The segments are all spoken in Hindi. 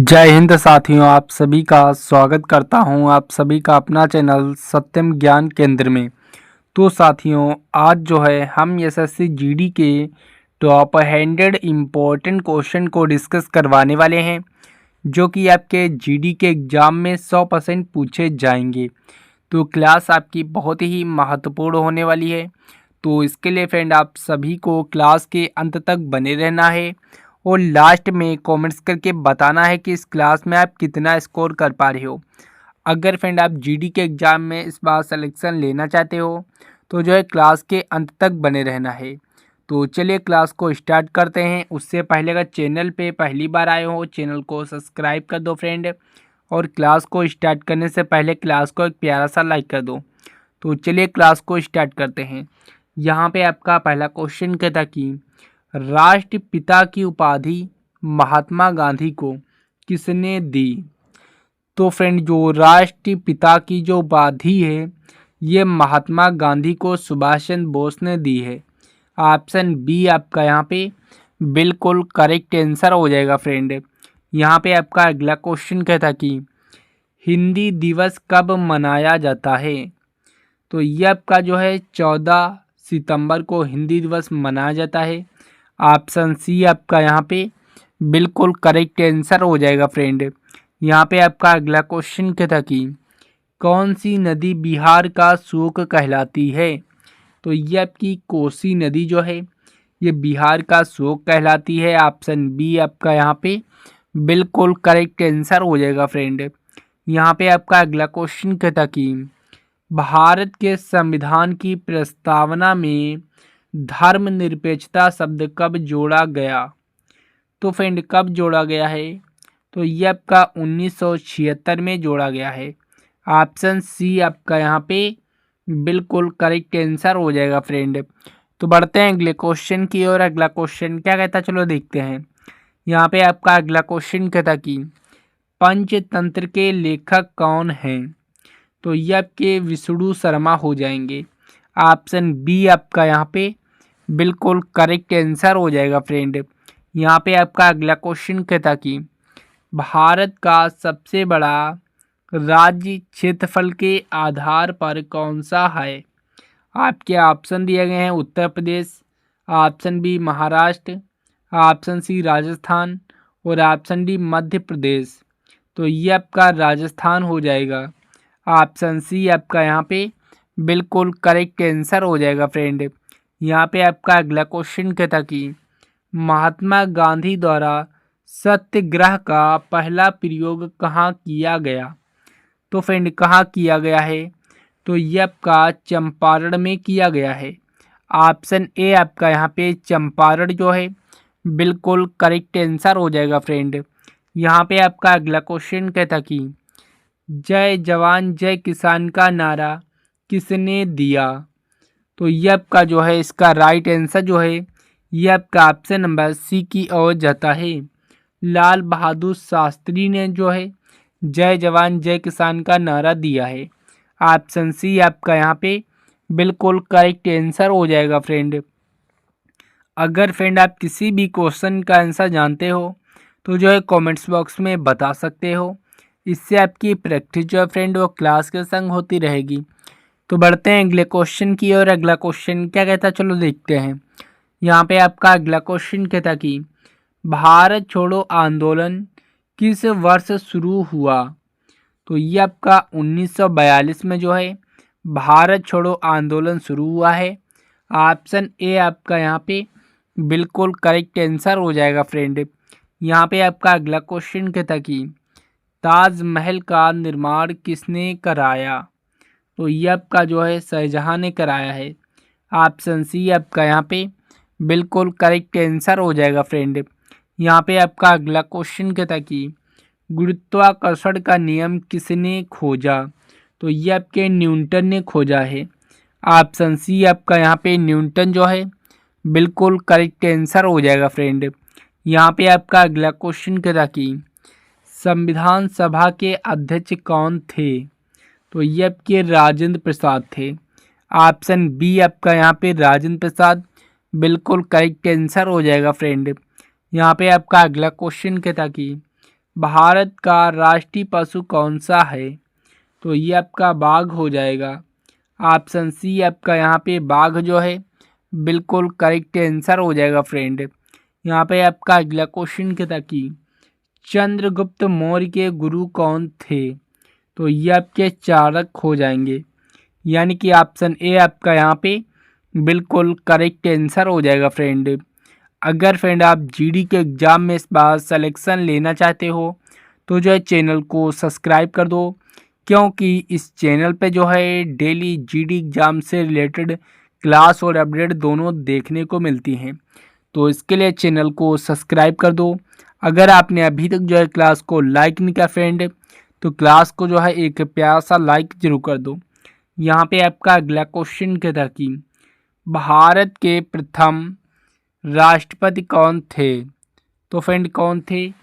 जय हिंद साथियों, आप सभी का स्वागत करता हूं आप सभी का अपना चैनल सत्यम ज्ञान केंद्र में। तो साथियों, आज जो है हम एसएससी जीडी के टॉप 100 इम्पोर्टेंट क्वेश्चन को डिस्कस करवाने वाले हैं, जो कि आपके जीडी के एग्ज़ाम में 100% पूछे जाएंगे। तो क्लास आपकी बहुत ही महत्वपूर्ण होने वाली है। तो इसके लिए फ्रेंड आप सभी को क्लास के अंत तक बने रहना है और लास्ट में कमेंट्स करके बताना है कि इस क्लास में आप कितना स्कोर कर पा रहे हो। अगर फ्रेंड आप जीडी के एग्ज़ाम में इस बार सिलेक्शन लेना चाहते हो तो जो है क्लास के अंत तक बने रहना है। तो चलिए क्लास को स्टार्ट करते हैं। उससे पहले अगर चैनल पे पहली बार आए हो, चैनल को सब्सक्राइब कर दो फ्रेंड, और क्लास को स्टार्ट करने से पहले क्लास को एक प्यारा सा लाइक कर दो। तो चलिए क्लास को स्टार्ट करते हैं। यहाँ पे आपका पहला क्वेश्चन कहता कि राष्ट्रपिता की उपाधि महात्मा गांधी को किसने दी। तो फ्रेंड, जो राष्ट्रपिता की जो उपाधि है ये महात्मा गांधी को सुभाष चंद्र बोस ने दी है। ऑप्शन बी आपका यहाँ पे बिल्कुल करेक्ट आंसर हो जाएगा फ्रेंड। यहाँ पे आपका अगला क्वेश्चन कहता कि हिंदी दिवस कब मनाया जाता है। तो ये आपका जो है 14 सितंबर को हिंदी दिवस मनाया जाता है। ऑप्शन सी आपका यहाँ पे बिल्कुल करेक्ट आंसर हो जाएगा फ्रेंड। यहाँ पे आपका अगला क्वेश्चन कहता कि कौन सी नदी बिहार का शोक कहलाती है। तो ये आपकी कोसी नदी जो है ये बिहार का शोक कहलाती है। ऑप्शन बी आपका यहाँ पे बिल्कुल करेक्ट आंसर हो जाएगा फ्रेंड। यहाँ पे आपका अगला क्वेश्चन कहता कि भारत के संविधान की प्रस्तावना में धर्मनिरपेक्षता शब्द कब जोड़ा गया। तो फ्रेंड, कब जोड़ा गया है। तो ये आपका 1976 में जोड़ा गया है। ऑप्शन सी आपका यहाँ पे बिल्कुल करेक्ट आंसर हो जाएगा फ्रेंड। तो बढ़ते हैं अगले क्वेश्चन की ओर। अगला क्वेश्चन क्या कहता है, चलो देखते हैं। यहाँ पे आपका अगला क्वेश्चन कहता कि पंचतंत्र के लेखक कौन हैं। तो ये आपके विष्णु शर्मा हो जाएंगे। ऑप्शन बी आपका यहाँ पे बिल्कुल करेक्ट आंसर हो जाएगा फ्रेंड। यहाँ पे आपका अगला क्वेश्चन कहता कि भारत का सबसे बड़ा राज्य क्षेत्रफल के आधार पर कौन सा है। आपके ऑप्शन दिए गए हैं Uttar Pradesh, option B Maharashtra, option C Rajasthan और ऑप्शन डी मध्य प्रदेश। तो ये आपका राजस्थान हो जाएगा। ऑप्शन सी आपका यहाँ पे बिल्कुल करेक्ट आंसर हो जाएगा फ्रेंड। यहाँ पे आपका अगला क्वेश्चन कहता कि महात्मा गांधी द्वारा सत्याग्रह का पहला प्रयोग कहाँ किया गया। तो फ्रेंड, कहाँ किया गया है। तो ये आपका चंपारण में किया गया है। ऑप्शन ए आपका यहाँ पे चंपारण जो है बिल्कुल करेक्ट आंसर हो जाएगा फ्रेंड। यहाँ पे आपका अगला क्वेश्चन कहता कि जय जवान जय किसान का नारा किसने दिया। तो ये आपका जो है इसका राइट आंसर जो है ये आपका ऑप्शन नंबर सी की ओर जाता है। लाल बहादुर शास्त्री ने जो है जय जवान जय किसान का नारा दिया है। ऑप्शन सी आपका यहाँ पे बिल्कुल करेक्ट आंसर हो जाएगा फ्रेंड। अगर फ्रेंड आप किसी भी क्वेश्चन का आंसर जानते हो तो जो है कमेंट्स बॉक्स में बता सकते हो। इससे आपकी प्रैक्टिस जो है फ्रेंड वो क्लास के संग होती रहेगी। तो बढ़ते हैं अगले क्वेश्चन की ओर। अगला क्वेश्चन क्या कहता है, चलो देखते हैं। यहाँ पे आपका अगला क्वेश्चन कहता कि भारत छोड़ो आंदोलन किस वर्ष शुरू हुआ। तो ये आपका 1942 में जो है भारत छोड़ो आंदोलन शुरू हुआ है। ऑप्शन ए आपका यहाँ पे बिल्कुल करेक्ट आंसर हो जाएगा फ्रेंड। यहाँ पे आपका अगला क्वेश्चन कहता कि ताजमहल का निर्माण किसने कराया। तो ये आपका जो है शाहजहां ने कराया है। ऑप्शन सी आपका यहाँ पे बिल्कुल करेक्ट आंसर हो जाएगा फ्रेंड। यहाँ पे आपका अगला क्वेश्चन कहता कि गुरुत्वाकर्षण का नियम किसने खोजा। तो ये आपके न्यूटन ने खोजा है। ऑप्शन सी आपका यहाँ पे न्यूटन जो है बिल्कुल करेक्ट आंसर हो जाएगा फ्रेंड। यहाँ पे आपका अगला क्वेश्चन कहता कि संविधान सभा के अध्यक्ष कौन थे। तो ये आपके राजेंद्र प्रसाद थे। ऑप्शन बी आपका यहाँ पे राजेंद्र प्रसाद बिल्कुल करेक्ट आंसर हो जाएगा फ्रेंड। यहाँ पे आपका अगला क्वेश्चन कहता कि भारत का राष्ट्रीय पशु कौन सा है? तो ये आपका बाघ हो जाएगा। ऑप्शन सी आपका यहाँ पे बाघ जो है बिल्कुल करेक्ट आंसर हो जाएगा फ्रेंड। यहाँ पे आपका अगला क्वेश्चन क्या था कि चंद्रगुप्त मौर्य के गुरु कौन थे? तो ये आपके चाणक्य हो जाएंगे, यानी कि ऑप्शन ए आपका यहाँ पे बिल्कुल करेक्ट आंसर हो जाएगा फ्रेंड। अगर फ्रेंड आप जीडी के एग्ज़ाम में इस बार सिलेक्शन लेना चाहते हो तो जो है चैनल को सब्सक्राइब कर दो, क्योंकि इस चैनल पे जो है डेली जीडी एग्ज़ाम से रिलेटेड क्लास और अपडेट दोनों देखने को मिलती हैं। तो इसके लिए चैनल को सब्सक्राइब कर दो। अगर आपने अभी तक जो है क्लास को लाइक नहीं किया फ्रेंड, तो क्लास को जो है एक प्यारा सा लाइक जरूर कर दो। यहाँ पे आपका अगला क्वेश्चन क्या था कि भारत के प्रथम राष्ट्रपति कौन थे? तो फ्रेंड कौन थे?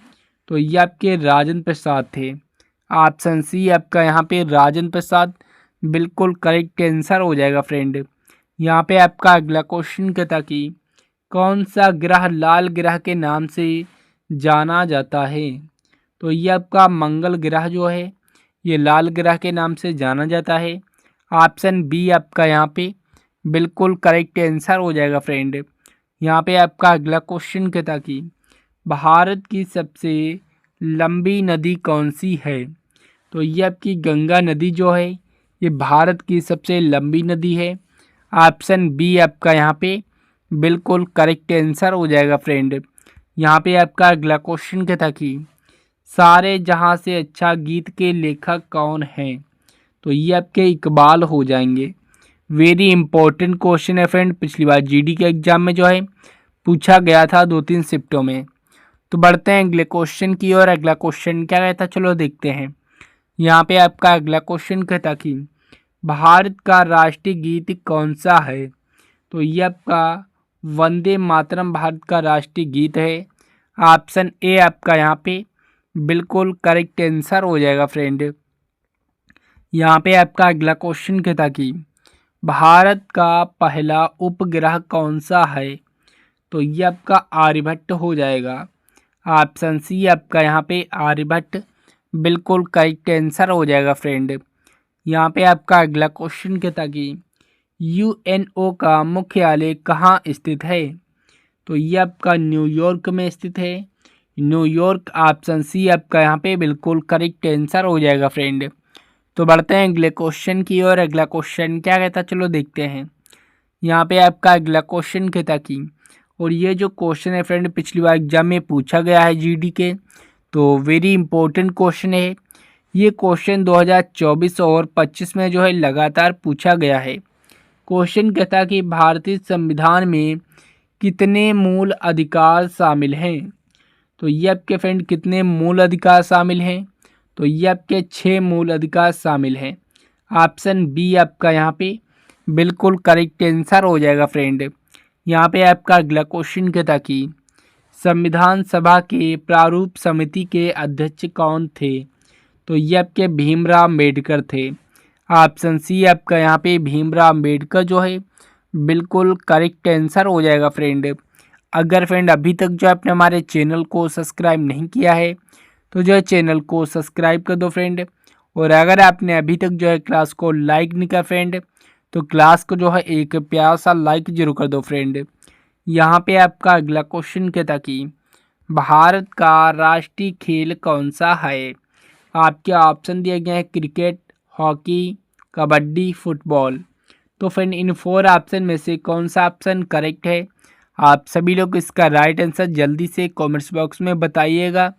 तो ये आपके राजेंद्र प्रसाद थे। ऑप्शन सी आपका यहाँ पे राजेंद्र प्रसाद बिल्कुल करेक्ट आंसर हो जाएगा फ्रेंड। यहाँ पे आपका अगला क्वेश्चन क्या था कि कौन सा ग्रह लाल ग्रह के नाम से जाना जाता है? तो ये आपका मंगल ग्रह जो है ये लाल ग्रह के नाम से जाना जाता है। ऑप्शन बी आपका यहाँ पे बिल्कुल करेक्ट आंसर हो जाएगा फ्रेंड। यहाँ पे आपका अगला क्वेश्चन क्या था कि भारत की सबसे लंबी नदी कौन सी है? तो ये आपकी गंगा नदी जो है ये भारत की सबसे लंबी नदी है। ऑप्शन बी आपका यहाँ पे बिल्कुल करेक्ट आंसर हो जाएगा फ्रेंड। यहाँ पे आपका अगला क्वेश्चन क्या था कि सारे जहाँ से अच्छा गीत के लेखक कौन हैं? तो ये आपके इकबाल हो जाएंगे। वेरी इंपॉर्टेंट क्वेश्चन है फ्रेंड, पिछली बार जीडी के एग्जाम में जो है पूछा गया था 2-3 शिफ्टों में। तो बढ़ते हैं अगले क्वेश्चन की ओर। अगला क्वेश्चन क्या कहता है चलो देखते हैं। यहाँ पे आपका अगला क्वेश्चन कहता कि भारत का राष्ट्रीय गीत कौन सा है? तो ये आपका वंदे मातरम भारत का राष्ट्रीय गीत है। ऑप्शन ए आपका यहाँ पे बिल्कुल करेक्ट आंसर हो जाएगा फ्रेंड। यहाँ पे आपका अगला क्वेश्चन कहता कि भारत का पहला उपग्रह कौन सा है? तो ये आपका आर्यभट्ट हो जाएगा। ऑप्शन सी आपका यहाँ पे आर्यभट्ट बिल्कुल करेक्ट आंसर हो जाएगा फ्रेंड। यहाँ पे आपका अगला क्वेश्चन कहता कि यूएनओ का मुख्यालय कहाँ स्थित है? तो ये आपका न्यूयॉर्क में स्थित है। न्यूयॉर्क ऑप्शन सी आपका यहाँ पे बिल्कुल करेक्ट आंसर हो जाएगा फ्रेंड। तो बढ़ते हैं अगले क्वेश्चन की ओर। अगला क्वेश्चन क्या कहता चलो देखते हैं। यहाँ पे आपका अगला क्वेश्चन कहता कि और ये जो क्वेश्चन है फ्रेंड पिछली बार एग्जाम में पूछा गया है जीडी के, तो वेरी इंपॉर्टेंट क्वेश्चन है। ये क्वेश्चन 2024 और 25 में जो है लगातार पूछा गया है। क्वेश्चन कहता कि भारतीय संविधान में कितने मूल अधिकार शामिल हैं? तो ये आपके फ्रेंड कितने मूल अधिकार शामिल हैं? तो ये आपके 6 मूल अधिकार शामिल हैं। ऑप्शन बी आपका यहाँ पे बिल्कुल करेक्ट आंसर हो जाएगा फ्रेंड। यहाँ पे आपका अगला क्वेश्चन कहता कि संविधान सभा के प्रारूप समिति के अध्यक्ष कौन थे? तो ये आपके भीमराव अम्बेडकर थे। ऑप्शन सी आपका यहाँ पे भीमराव अम्बेडकर जो है बिल्कुल करेक्ट आंसर हो जाएगा फ्रेंड। अगर फ्रेंड अभी तक जो आपने हमारे चैनल को सब्सक्राइब नहीं किया है तो जो है चैनल को सब्सक्राइब कर दो फ्रेंड। और अगर आपने अभी तक जो है क्लास को लाइक नहीं किया फ्रेंड, तो क्लास को जो है एक प्यारा सा लाइक जरूर कर दो फ्रेंड। यहाँ पे आपका अगला क्वेश्चन कहता कि भारत का राष्ट्रीय खेल कौन सा है? आपके ऑप्शन दिए गए हैं क्रिकेट, हॉकी, कबड्डी, फुटबॉल। तो फ्रेंड इन 4 ऑप्शन में से कौन सा ऑप्शन करेक्ट है? आप सभी लोग इसका राइट आंसर जल्दी से कमेंट्स बॉक्स में बताइएगा।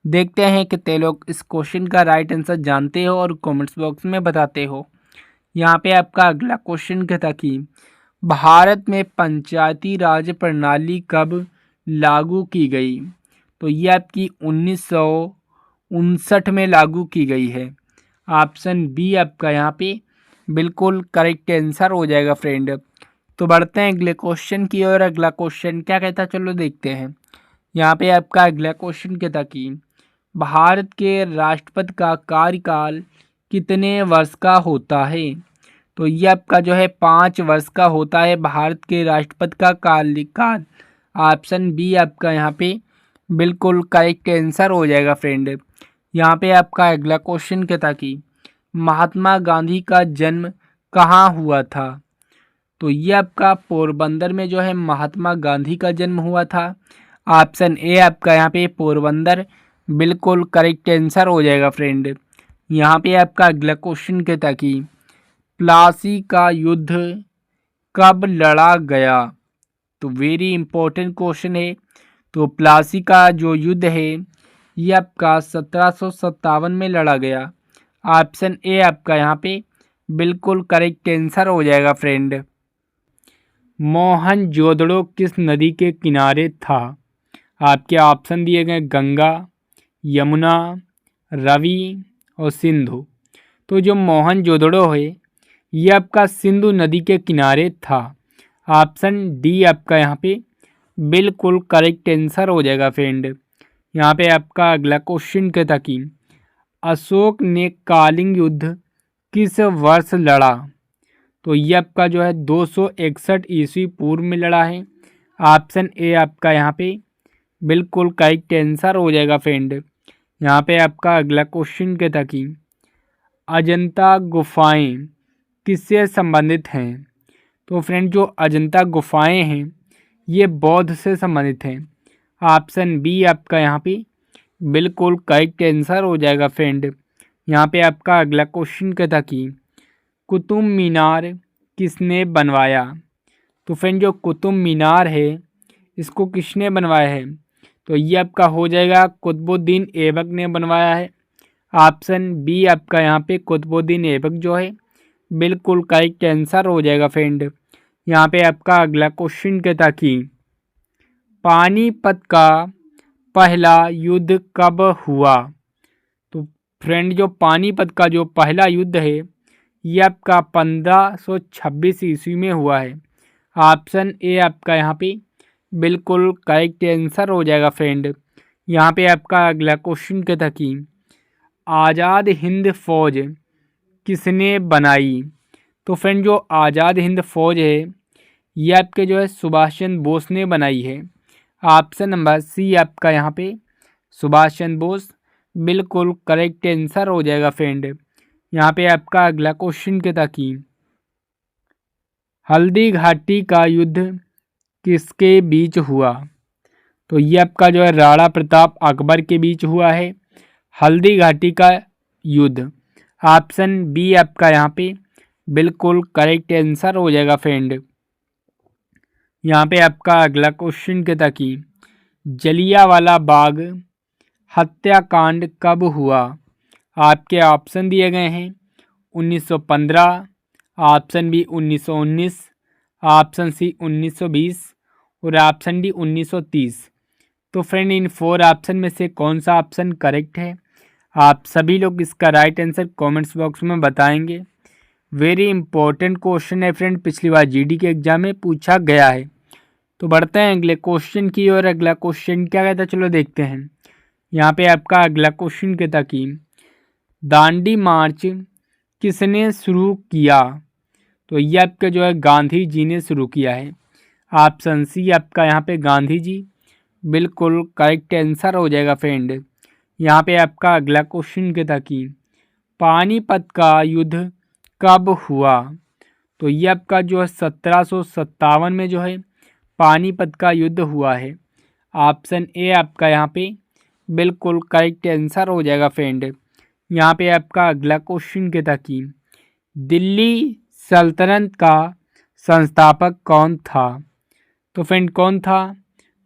देखते हैं कितने लोग इस क्वेश्चन का राइट आंसर जानते हो और कमेंट्स बॉक्स में बताते हो। यहाँ पे आपका अगला क्वेश्चन कहता कि भारत में पंचायती राज प्रणाली कब लागू की गई? तो ये आपकी 1959 में लागू की गई है। ऑप्शन बी आपका यहाँ पे बिल्कुल करेक्ट आंसर हो जाएगा फ्रेंड। तो बढ़ते हैं अगले क्वेश्चन की ओर। अगला क्वेश्चन क्या कहता चलो देखते हैं। यहाँ पे आपका अगला क्वेश्चन कहता कि भारत के राष्ट्रपति का कार्यकाल कितने वर्ष का होता है? तो ये आपका जो है 5 वर्ष का होता है भारत के राष्ट्रपति का कार्यकाल। ऑप्शन बी आपका यहाँ पे बिल्कुल करेक्ट आंसर हो जाएगा फ्रेंड। यहाँ पे आपका अगला क्वेश्चन कहता कि महात्मा गांधी का जन्म कहाँ हुआ था। तो ये आपका पोरबंदर में जो है महात्मा गांधी का जन्म हुआ था। ऑप्शन ए आपका यहाँ पे पोरबंदर बिल्कुल करेक्ट आंसर हो जाएगा फ्रेंड। यहाँ पे आपका अगला क्वेश्चन कहता कि प्लासी का युद्ध कब लड़ा गया। तो वेरी इंपॉर्टेंट क्वेश्चन है। तो प्लासी का जो युद्ध है ये आपका 1757 में लड़ा गया। ऑप्शन ए आपका यहाँ पे बिल्कुल करेक्ट आंसर हो जाएगा फ्रेंड। मोहनजोदड़ो किस नदी के किनारे था। आपके ऑप्शन दिए गए गंगा, यमुना, रवि और सिंधु। तो जो मोहनजोदड़ो है ये आपका सिंधु नदी के किनारे था। ऑप्शन डी आपका यहाँ पे बिल्कुल करेक्ट आंसर हो जाएगा फ्रेंड। यहाँ पे आपका अगला क्वेश्चन कहता कि अशोक ने कलिंग युद्ध किस वर्ष लड़ा। तो ये आपका जो है 261 ईस्वी पूर्व में लड़ा है। ऑप्शन ए आपका यहाँ पे बिल्कुल करेक्ट आंसर हो जाएगा फ्रेंड। यहाँ पे आपका अगला क्वेश्चन कहता कि अजंता गुफाएं किससे संबंधित हैं। तो फ्रेंड जो अजंता गुफाएं हैं ये बौद्ध से संबंधित हैं। ऑप्शन बी आपका यहाँ पे बिल्कुल करेक्ट आंसर हो जाएगा फ्रेंड। यहाँ पे आपका अगला क्वेश्चन कहता कि कुतुब मीनार किसने बनवाया। तो फ्रेंड जो कुतुब मीनार है इसको किसने बनवाया है। तो ये आपका हो जाएगा कुतुबुद्दीन ऐबक ने बनवाया है। ऑप्शन बी आपका यहाँ पे कुतुबुद्दीन ऐबक जो है बिल्कुल करेक्ट आंसर हो जाएगा फ्रेंड। यहाँ पे आपका अगला क्वेश्चन कहता कि पानीपत का पहला युद्ध कब हुआ। तो फ्रेंड जो पानीपत का जो पहला युद्ध है ये आपका 1526 ईस्वी में हुआ है। ऑप्शन ए आपका यहाँ पे बिल्कुल करेक्ट आंसर हो जाएगा फ्रेंड। यहाँ पे आपका अगला क्वेश्चन कहता कि आज़ाद हिंद फौज किसने बनाई। तो फ्रेंड जो आज़ाद हिंद फौज है ये आपके जो है सुभाष चंद्र बोस ने बनाई है। ऑप्शन नंबर सी आपका यहाँ पे सुभाष चंद्र बोस बिल्कुल करेक्ट आंसर हो जाएगा फ्रेंड। यहाँ पे आपका अगला क्वेश्चन कहता कि हल्दी घाटी का युद्ध किसके बीच हुआ। तो ये आपका जो है राणा प्रताप अकबर के बीच हुआ है हल्दी घाटी का युद्ध। ऑप्शन बी आपका यहाँ पे बिल्कुल करेक्ट आंसर हो जाएगा फ्रेंड। यहाँ पे आपका अगला क्वेश्चन कहता कि जलियांवाला बाग हत्याकांड कब हुआ। आपके ऑप्शन दिए गए हैं 1915, ऑप्शन बी 1919, ऑप्शन सी 1920 और ऑप्शन डी 1930। तो फ्रेंड इन 4 ऑप्शन में से कौन सा ऑप्शन करेक्ट है आप सभी लोग इसका राइट आंसर कमेंट्स बॉक्स में बताएंगे। वेरी इंपॉर्टेंट क्वेश्चन है फ्रेंड, पिछली बार जीडी के एग्जाम में पूछा गया है। तो बढ़ते हैं अगले क्वेश्चन की और अगला क्वेश्चन क्या कहता है चलो देखते हैं। यहाँ पे आपका अगला क्वेश्चन कहता कि दांडी मार्च किसने शुरू किया। तो ये आपका जो है गांधी जी ने शुरू किया है। ऑप्शन सी आपका यहाँ पे गांधी जी बिल्कुल करेक्ट आंसर हो जाएगा फ्रेंड। यहाँ पे आपका अगला क्वेश्चन कहता कि पानीपत का युद्ध कब हुआ। तो ये आपका जो है 1757 में जो है पानीपत का युद्ध हुआ है। ऑप्शन ए आपका यहाँ पे बिल्कुल करेक्ट आंसर हो जाएगा फ्रेंड। यहाँ पे आपका अगला क्वेश्चन कहता कि दिल्ली सल्तनत का संस्थापक कौन था। तो फ्रेंड कौन था।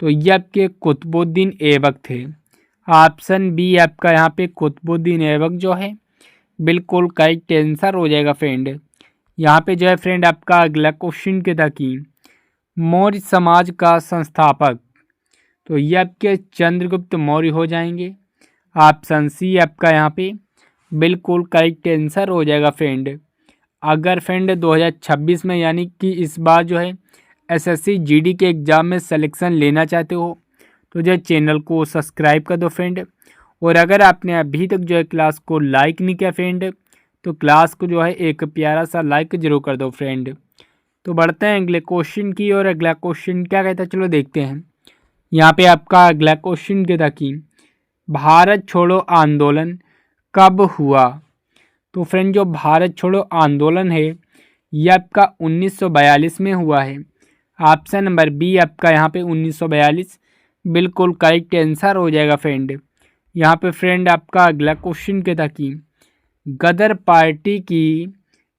तो ये आपके कुतुबुद्दीन ऐबक थे। ऑप्शन बी आपका यहाँ पे कुतुबुद्दीन ऐबक जो है बिल्कुल करेक्ट आंसर हो जाएगा फ्रेंड। यहाँ पे जो है फ्रेंड आपका अगला क्वेश्चन कहता कि मौर्य समाज का संस्थापक। तो ये आपके चंद्रगुप्त मौर्य हो जाएंगे। ऑप्शन सी आपका यहाँ पे बिल्कुल करेक्ट आंसर हो जाएगा फ्रेंड। अगर फ्रेंड 2026 में यानी कि इस बार जो है एसएससी जीडी के एग्ज़ाम में सिलेक्शन लेना चाहते हो तो जो है चैनल को सब्सक्राइब कर दो फ्रेंड। और अगर आपने अभी तक जो है क्लास को लाइक नहीं किया फ्रेंड तो क्लास को जो है एक प्यारा सा लाइक जरूर कर दो फ्रेंड। तो बढ़ते हैं अगले क्वेश्चन की और अगला क्वेश्चन क्या कहता है चलो देखते हैं। यहाँ पे आपका अगला क्वेश्चन क्या था कि भारत छोड़ो आंदोलन कब हुआ। तो फ्रेंड जो भारत छोड़ो आंदोलन है ये आपका 1942 में हुआ है। ऑप्शन नंबर बी आपका यहाँ पे 1942 बिल्कुल करेक्ट आंसर हो जाएगा फ्रेंड। यहाँ पे फ्रेंड आपका अगला क्वेश्चन क्या था कि गदर पार्टी की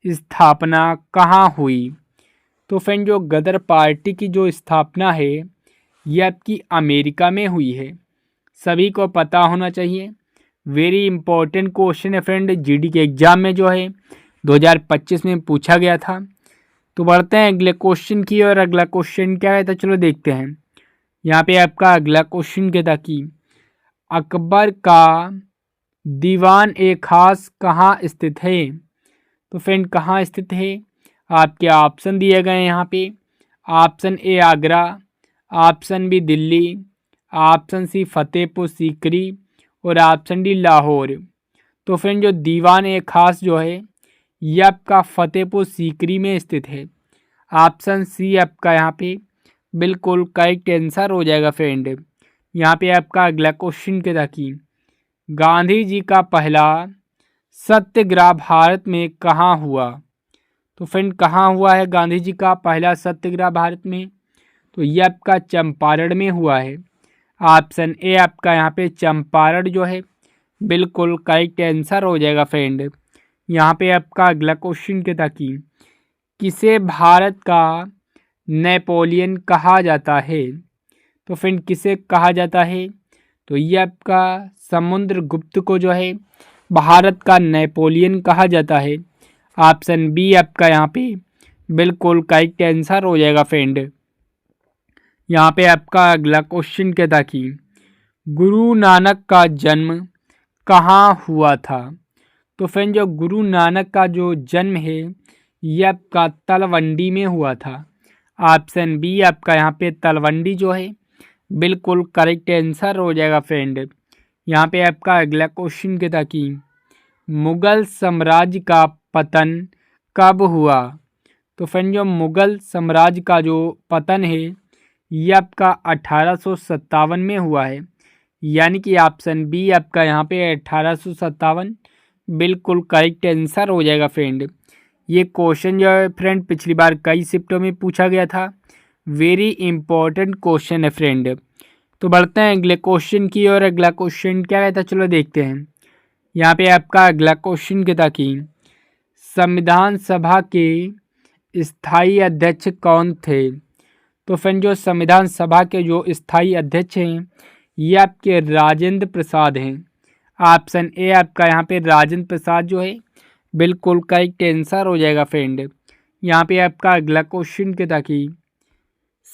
स्थापना कहाँ हुई। तो फ्रेंड जो गदर पार्टी की जो स्थापना है ये आपकी अमेरिका में हुई है, सभी को पता होना चाहिए। वेरी इंपॉर्टेंट क्वेश्चन है फ्रेंड, जीडी के एग्जाम में जो है 2025 में पूछा गया था। तो बढ़ते हैं अगले क्वेश्चन की और अगला क्वेश्चन क्या है तो चलो देखते हैं। यहाँ पे आपका अगला क्वेश्चन क्या था कि अकबर का दीवान ए खास कहाँ स्थित है। तो फ्रेंड कहाँ स्थित है, आपके ऑप्शन दिए गए हैं यहाँ पे। Option A Agra, option B Delhi, option C Fatehpur Sikri और ऑप्शन डी लाहौर। तो फ्रेंड जो दीवान ए खास जो है ये आपका फतेहपुर सीकरी में स्थित है। ऑप्शन सी आपका यहाँ पे बिल्कुल करेक्ट आंसर हो जाएगा फ्रेंड। यहाँ पे आपका अगला क्वेश्चन क्या था कि गांधी जी का पहला सत्याग्रह भारत में कहाँ हुआ। तो फ्रेंड कहाँ हुआ है गांधी जी का पहला सत्याग्रह भारत में, तो ये आपका चंपारण में हुआ है। ऑप्शन ए आपका यहाँ पे चंपारण जो है बिल्कुल करेक्ट आंसर हो जाएगा फ्रेंड। यहाँ पे आपका अगला क्वेश्चन क्या था कि किसे भारत का नेपोलियन कहा जाता है। तो फ्रेंड किसे कहा जाता है, तो ये आपका समुद्रगुप्त को जो है भारत का नेपोलियन कहा जाता है। ऑप्शन बी आपका यहाँ पे बिल्कुल करेक्ट आंसर हो जाएगा फ्रेंड। यहाँ पे आपका अगला क्वेश्चन क्या था कि गुरु नानक का जन्म कहाँ हुआ था। तो फ्रेंड जो गुरु नानक का जो जन्म है ये आपका तलवंडी में हुआ था। ऑप्शन बी आपका यहाँ पे तलवंडी जो है बिल्कुल करेक्ट आंसर हो जाएगा फ्रेंड। यहाँ पे आपका अगला क्वेश्चन क्या था कि मुगल साम्राज्य का पतन कब हुआ। तो फ्रेंड जो मुगल साम्राज्य का जो पतन है ये आपका 1857 में हुआ है, यानी कि ऑप्शन बी आपका यहाँ पे 1857 बिल्कुल करेक्ट आंसर हो जाएगा फ्रेंड। ये क्वेश्चन जो है फ्रेंड पिछली बार कई शिफ्टों में पूछा गया था, वेरी इंपॉर्टेंट क्वेश्चन है फ्रेंड। तो बढ़ते हैं अगले क्वेश्चन की और अगला क्वेश्चन क्या रहता है चलो देखते हैं। यहाँ पे आपका अगला क्वेश्चन क्या था कि संविधान सभा के स्थायी अध्यक्ष कौन थे। तो फ्रेंड जो संविधान सभा के जो स्थायी अध्यक्ष हैं ये आपके राजेंद्र प्रसाद हैं। ऑप्शन ए आपका यहाँ पे राजेंद्र प्रसाद जो है बिल्कुल करेक्ट आंसर हो जाएगा फ्रेंड। यहाँ पे आपका अगला क्वेश्चन क्या था कि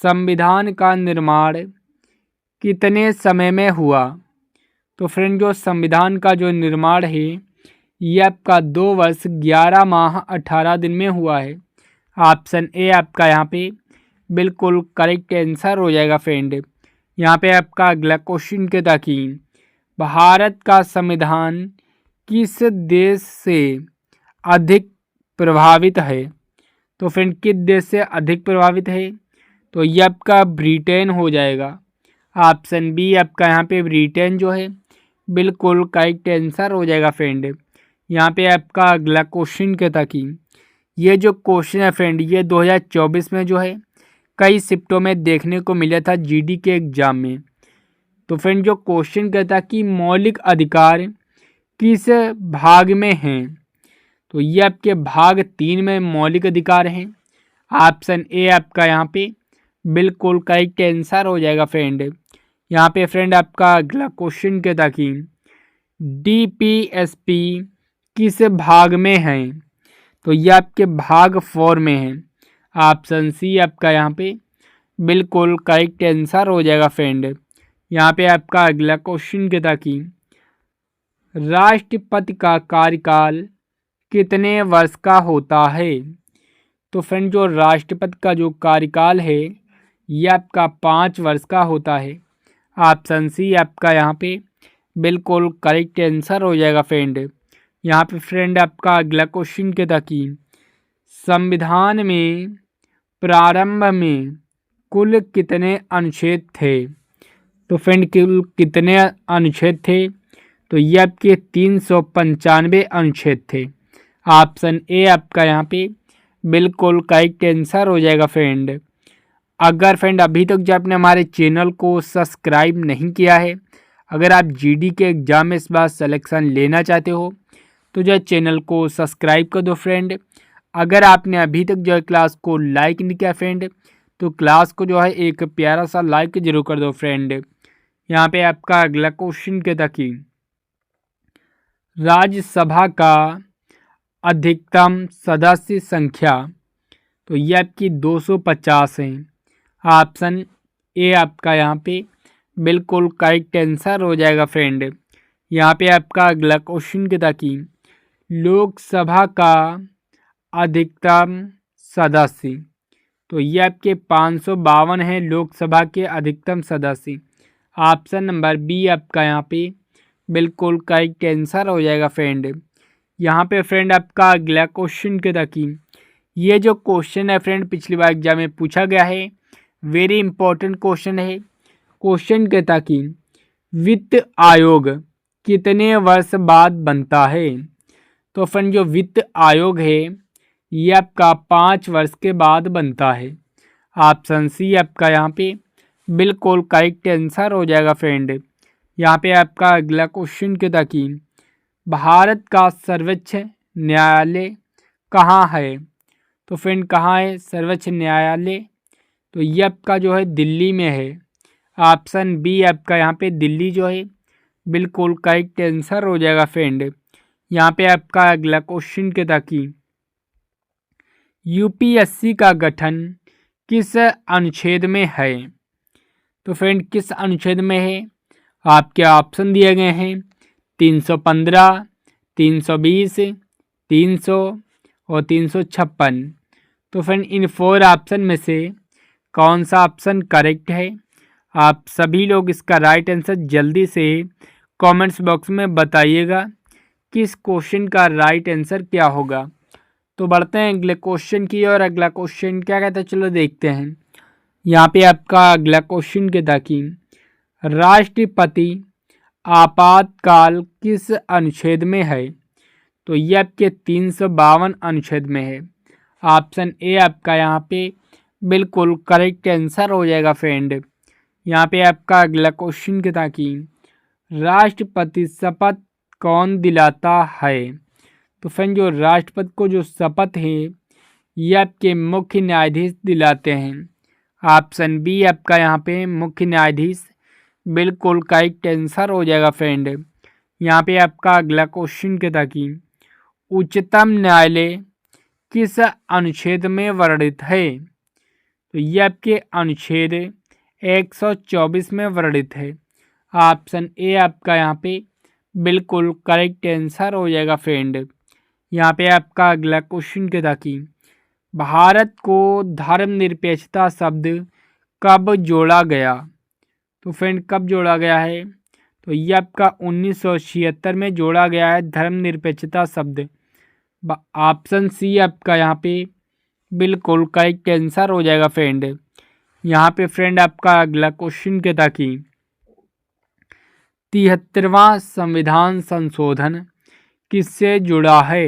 संविधान का निर्माण कितने समय में हुआ। तो फ्रेंड जो संविधान का जो निर्माण है ये आपका 2 वर्ष 11 माह 18 दिन में हुआ है। ऑप्शन ए आपका यहाँ पे बिल्कुल करेक्ट आंसर हो जाएगा फ्रेंड। यहाँ पे आपका अगला क्वेश्चन क्या था कि भारत का संविधान किस देश से अधिक प्रभावित है। तो फ्रेंड किस देश से अधिक प्रभावित है, तो ये आपका ब्रिटेन हो जाएगा। ऑप्शन बी आपका यहाँ पे ब्रिटेन जो है बिल्कुल करेक्ट आंसर हो जाएगा फ्रेंड। यहाँ पे आपका अगला क्वेश्चन क्या था कि ये जो क्वेश्चन है फ्रेंड ये 2024 में जो है कई शिफ्टों में देखने को मिला था जीडी के एग्जाम में। तो फ्रेंड जो क्वेश्चन कहता कि मौलिक अधिकार किस भाग में हैं। तो ये आपके भाग 3 में मौलिक अधिकार हैं। ऑप्शन ए आपका यहाँ पे बिल्कुल करेक्ट आंसर हो जाएगा फ्रेंड। यहाँ पे फ्रेंड आपका अगला क्वेश्चन कहता कि डीपीएसपी किस भाग में है। तो ये आपके भाग 4 में है। ऑप्शन सी आपका यहाँ पे बिल्कुल करेक्ट आंसर हो जाएगा फ्रेंड। यहाँ पे आपका अगला क्वेश्चन क्या था कि राष्ट्रपति का कार्यकाल कितने वर्ष का होता है। तो फ्रेंड जो राष्ट्रपति का जो कार्यकाल है ये आपका 5 वर्ष का होता है। ऑप्शन सी आपका यहाँ पे बिल्कुल करेक्ट आंसर हो जाएगा फ्रेंड। यहाँ पे फ्रेंड आपका अगला क्वेश्चन क्या था कि संविधान में प्रारंभ में कुल कितने अनुच्छेद थे। तो फ्रेंड कुल कितने अनुच्छेद थे? तो ये आपके 395 अनुच्छेद थे। ऑप्शन ए आपका यहाँ पे बिल्कुल करेक्ट आंसर हो जाएगा फ्रेंड। अगर फ्रेंड अभी तक जो आपने हमारे चैनल को सब्सक्राइब नहीं किया है, अगर आप जीडी के एग्ज़ाम में इस बार सिलेक्शन लेना चाहते हो तो जो चैनल को सब्सक्राइब कर दो फ्रेंड। अगर आपने अभी तक जो है क्लास को लाइक नहीं किया फ्रेंड, तो क्लास को जो है एक प्यारा सा लाइक जरूर कर दो फ्रेंड। यहाँ पे आपका अगला क्वेश्चन कहता कि राज्यसभा का अधिकतम सदस्य संख्या, तो ये आपकी 250 है। ऑप्शन ए आपका यहाँ पे बिल्कुल करेक्ट आंसर हो जाएगा फ्रेंड। यहाँ पे आपका अगला क्वेश्चन कहता कि लोकसभा का अधिकतम सदस्य, तो ये आपके 552 है लोकसभा के अधिकतम सदस्य। ऑप्शन नंबर बी आपका यहाँ पे बिल्कुल करेक्ट आंसर हो जाएगा फ्रेंड। यहाँ पे फ्रेंड आपका अगला क्वेश्चन कहता कि ये जो क्वेश्चन है फ्रेंड पिछली बार एग्जाम में पूछा गया है, वेरी इंपॉर्टेंट क्वेश्चन है। क्वेश्चन कहता कि वित्त आयोग कितने वर्ष बाद बनता है? तो फ्रेंड जो वित्त आयोग है ये आपका 5 वर्ष के बाद बनता है। ऑप्शन सी आपका यहाँ पे बिल्कुल करेक्ट आंसर हो जाएगा फ्रेंड। यहाँ पे आपका अगला क्वेश्चन कहता कि भारत का सर्वोच्च न्यायालय कहाँ है? तो फ्रेंड कहाँ है सर्वोच्च न्यायालय? तो ये आपका जो है दिल्ली में है। ऑप्शन बी आपका यहाँ पे दिल्ली जो है बिल्कुल करेक्ट आंसर हो जाएगा फ्रेंड। यहाँ पे आपका अगला क्वेश्चन कहता कि यूपीएससी का गठन किस अनुच्छेद में है? तो फ्रेंड किस अनुच्छेद में है? आपके ऑप्शन दिए गए हैं 315, 320, 300 और 356। तो फ्रेंड इन 4 ऑप्शन में से कौन सा ऑप्शन करेक्ट है? आप सभी लोग इसका राइट आंसर जल्दी से कमेंट्स बॉक्स में बताइएगा किस क्वेश्चन का राइट आंसर क्या होगा। तो बढ़ते हैं अगले क्वेश्चन की और अगला क्वेश्चन क्या कहता है चलो देखते हैं। यहाँ पे आपका अगला क्वेश्चन कहता कि राष्ट्रपति आपातकाल किस अनुच्छेद में है? तो ये आपके 352 अनुच्छेद में है। ऑप्शन ए आपका यहाँ पे बिल्कुल करेक्ट आंसर हो जाएगा फ्रेंड। यहाँ पे आपका अगला क्वेश्चन कहता कि राष्ट्रपति शपथ कौन दिलाता है? तो फ्रेंड जो राष्ट्रपति को जो शपथ है ये आपके मुख्य न्यायाधीश दिलाते हैं। ऑप्शन बी आपका यहाँ पे मुख्य न्यायाधीश बिल्कुल करेक्ट आंसर हो जाएगा फ्रेंड। यहाँ पे आपका अगला क्वेश्चन कहता कि उच्चतम न्यायालय किस अनुच्छेद में वर्णित है? तो ये आपके अनुच्छेद 124 में वर्णित है। ऑप्शन ए आपका यहाँ पे बिल्कुल करेक्ट आंसर हो जाएगा फ्रेंड। यहाँ पे आपका अगला क्वेश्चन कहता कि भारत को धर्मनिरपेक्षता शब्द कब जोड़ा गया? तो फ्रेंड कब जोड़ा गया है? तो ये आपका 1976 में जोड़ा गया है धर्मनिरपेक्षता शब्द। ऑप्शन सी आपका यहाँ पे बिल्कुल करेक्ट आंसर हो जाएगा फ्रेंड। यहाँ पे फ्रेंड आपका अगला क्वेश्चन कहता कि 73वां संविधान संशोधन किससे जुड़ा है?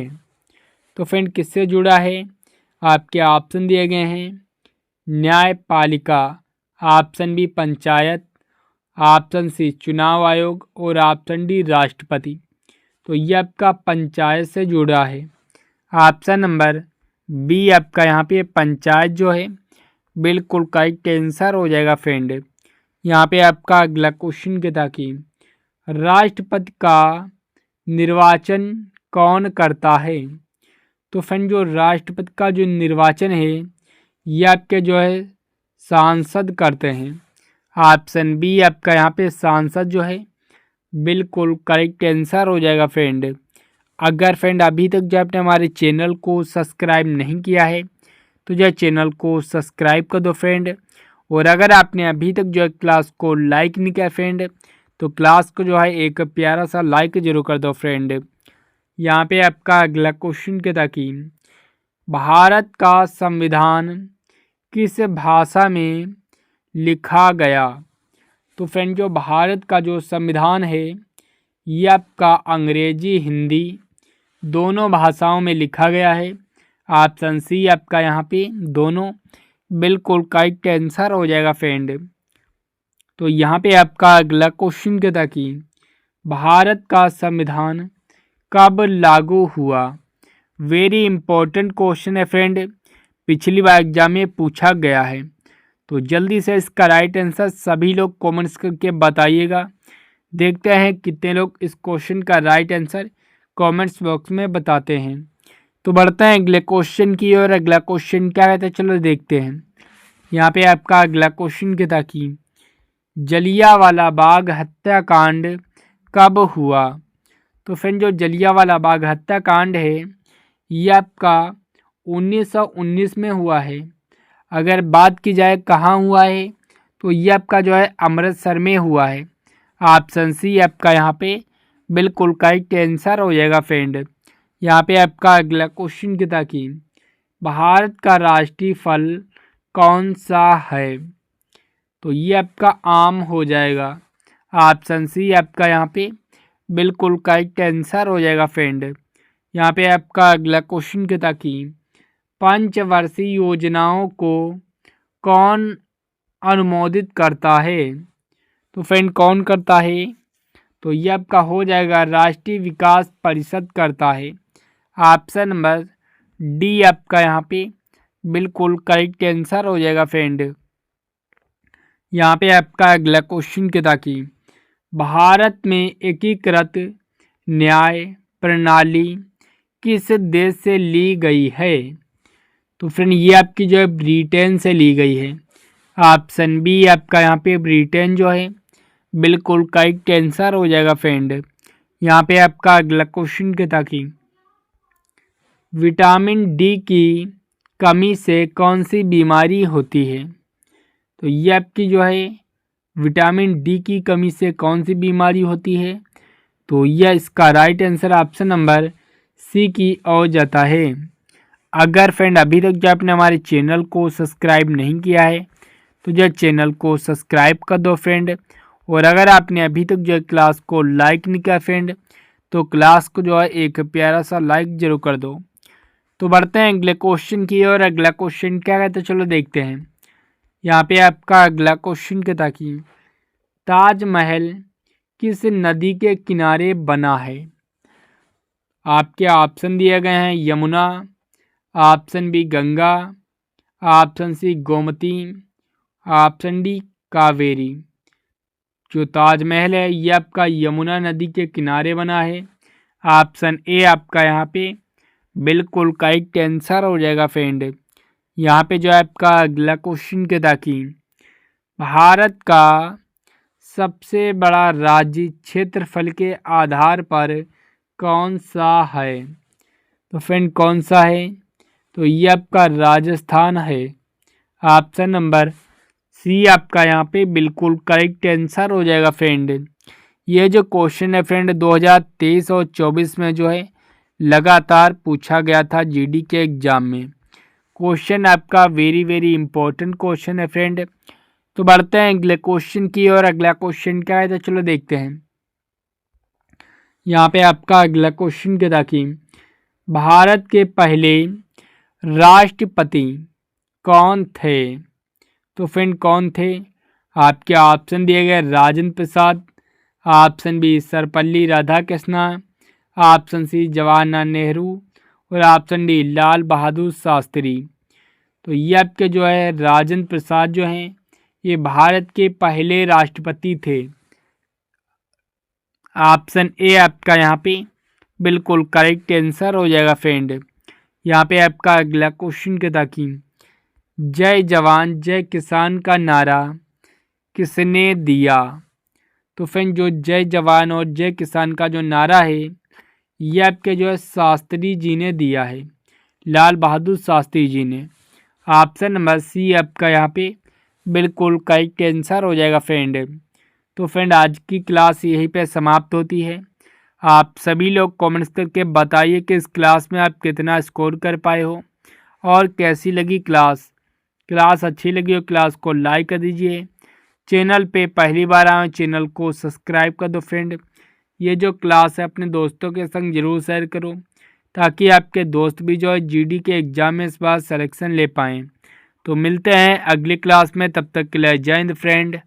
तो फ्रेंड किससे जुड़ा है? आपके ऑप्शन दिए गए हैं न्यायपालिका, option B panchayat, option C चुनाव आयोग और ऑप्शन डी राष्ट्रपति। तो ये आपका पंचायत से जुड़ा है। ऑप्शन नंबर बी आपका यहाँ पे पंचायत जो है बिल्कुल करेक्ट आंसर हो जाएगा फ्रेंड। यहाँ पे आपका अगला क्वेश्चन कहता कि राष्ट्रपति का निर्वाचन कौन करता है? तो फ्रेंड जो राष्ट्रपति का जो निर्वाचन है ये आपके जो है सांसद करते हैं। ऑप्शन बी आपका यहाँ पे सांसद जो है बिल्कुल करेक्ट आंसर हो जाएगा फ्रेंड। अगर फ्रेंड अभी तक जो आपने हमारे चैनल को सब्सक्राइब नहीं किया है तो जो चैनल को सब्सक्राइब कर दो फ्रेंड। और अगर आपने अभी तक जो है क्लास को लाइक नहीं किया फ्रेंड, तो क्लास को जो है एक प्यारा सा लाइक जरूर कर दो फ्रेंड। यहाँ पे आपका अगला क्वेश्चन कहता कि भारत का संविधान किस भाषा में लिखा गया? तो फ्रेंड जो भारत का जो संविधान है ये आपका अंग्रेजी हिंदी दोनों भाषाओं में लिखा गया है। ऑप्शन सी आपका यहाँ पे दोनों बिल्कुल करेक्ट आंसर हो जाएगा फ्रेंड। तो यहाँ पे आपका अगला क्वेश्चन क्या था कि भारत का संविधान कब लागू हुआ। वेरी इंपॉर्टेंट क्वेश्चन है फ्रेंड, पिछली बार एग्जाम में पूछा गया है। तो जल्दी से इसका राइट आंसर सभी लोग कमेंट्स करके बताइएगा। देखते हैं कितने लोग इस क्वेश्चन का राइट आंसर कमेंट्स बॉक्स में बताते हैं। तो बढ़ते हैं अगले क्वेश्चन की ओर। अगला क्वेश्चन क्या कहता है चलो देखते हैं। यहाँ पे आपका अगला क्वेश्चन क्या था कि जलियांवाला बाग हत्याकांड कब हुआ। तो फ्रेंड जो जलियांवाला बाग हत्याकांड है ये आपका 1919 में हुआ है। अगर बात की जाए कहाँ हुआ है तो ये आपका जो है अमृतसर में हुआ है। ऑप्शन सी आपका यहाँ पे बिल्कुल करेक्ट आंसर हो जाएगा फ्रेंड। यहाँ पे आपका अगला क्वेश्चन क्या था कि भारत का राष्ट्रीय फल कौन सा है। तो ये आपका आम हो जाएगा। ऑप्शन सी आपका यहाँ पे बिल्कुल करेक्ट आंसर हो जाएगा फ्रेंड। यहाँ पे आपका अगला क्वेश्चन क्या था कि पंचवर्षीय योजनाओं को कौन अनुमोदित करता है। तो फ्रेंड कौन करता है तो ये आपका हो जाएगा राष्ट्रीय विकास परिषद करता है। ऑप्शन नंबर डी आपका यहाँ पे बिल्कुल करेक्ट आंसर हो जाएगा फ्रेंड। यहाँ पे आपका अगला क्वेश्चन क्या था कि भारत में एकीकृत न्याय प्रणाली किस देश से ली गई है। तो फ्रेंड ये आपकी जो है ब्रिटेन से ली गई है। ऑप्शन बी आपका यहाँ पे ब्रिटेन जो है बिल्कुल करेक्ट आंसर हो जाएगा फ्रेंड। यहाँ पे आपका अगला क्वेश्चन क्या था कि विटामिन डी की कमी से कौन सी बीमारी होती है। तो ये आपकी जो है विटामिन डी की कमी से कौन सी बीमारी होती है। तो यह इसका right answer option number C की ओर जाता है। अगर फ्रेंड अभी तक जो आपने हमारे चैनल को सब्सक्राइब नहीं किया है तो जो चैनल को सब्सक्राइब कर दो फ्रेंड। और अगर आपने अभी तक जो क्लास को लाइक नहीं किया फ्रेंड तो क्लास को जो है एक प्यारा सा लाइक जरूर कर दो। तो बढ़ते हैं अगले क्वेश्चन की ओर। अगला क्वेश्चन क्या कहते हैं चलो देखते हैं। यहाँ पे आपका अगला क्वेश्चन क्या था कि ताजमहल किस नदी के किनारे बना है। आपके ऑप्शन दिए गए हैं Yamuna, option B Ganga, option C Gomti, option D Kaveri. जो ताजमहल है ये आपका यमुना नदी के किनारे बना है। ऑप्शन ए आपका यहाँ पे बिल्कुल करेक्ट आंसर हो जाएगा फ्रेंड। यहाँ पे जो है आपका अगला क्वेश्चन क्या था कि भारत का सबसे बड़ा राज्य क्षेत्रफल के आधार पर कौन सा है। तो फ्रेंड कौन सा है तो ये आपका राजस्थान है। ऑप्शन नंबर सी आपका यहाँ पे बिल्कुल करेक्ट आंसर हो जाएगा फ्रेंड। ये जो क्वेश्चन है फ्रेंड 2023 और 24 में जो है लगातार पूछा गया था जीडी के एग्ज़ाम में। क्वेश्चन आपका वेरी इंपॉर्टेंट क्वेश्चन है फ्रेंड। तो बढ़ते हैं अगले क्वेश्चन की और अगला क्वेश्चन क्या है तो चलो देखते हैं। यहाँ पे आपका अगला क्वेश्चन क्या था कि भारत के पहले राष्ट्रपति कौन थे। तो फ्रेंड कौन थे आपके ऑप्शन दिए गए Rajendra Prasad, option B Sarvepalli Radhakrishnan, option C Jawaharlal Nehru और ऑप्शन डी लाल बहादुर शास्त्री। तो ये आपके जो है राजेंद्र प्रसाद जो हैं ये भारत के पहले राष्ट्रपति थे। ऑप्शन ए आपका यहाँ पे बिल्कुल करेक्ट आंसर हो जाएगा फ्रेंड। यहाँ पे आपका अगला क्वेश्चन क्या था कि जय जवान जय किसान का नारा किसने दिया। तो फ्रेंड जो जय जवान और जय किसान का जो नारा है ये आपके जो है शास्त्री जी ने दिया है, लाल बहादुर शास्त्री जी ने। ऑप्शन नंबर सी आपका यहाँ पे बिल्कुल करेक्ट आंसर हो जाएगा फ्रेंड। तो फ्रेंड आज की क्लास यहीं पे समाप्त होती है। आप सभी लोग कमेंट्स करके बताइए कि इस क्लास में आप कितना स्कोर कर पाए हो और कैसी लगी क्लास। क्लास अच्छी लगी हो क्लास को लाइक कर दीजिए, चैनल पे पहली बार आए चैनल को सब्सक्राइब कर दो फ्रेंड। ये जो क्लास है अपने दोस्तों के संग जरूर शेयर करो ताकि आपके दोस्त भी जो है जीडी के एग्ज़ाम में इस बार सिलेक्शन ले पाएँ। तो मिलते हैं अगली क्लास में, तब तक के लिए जय हिंद फ्रेंड।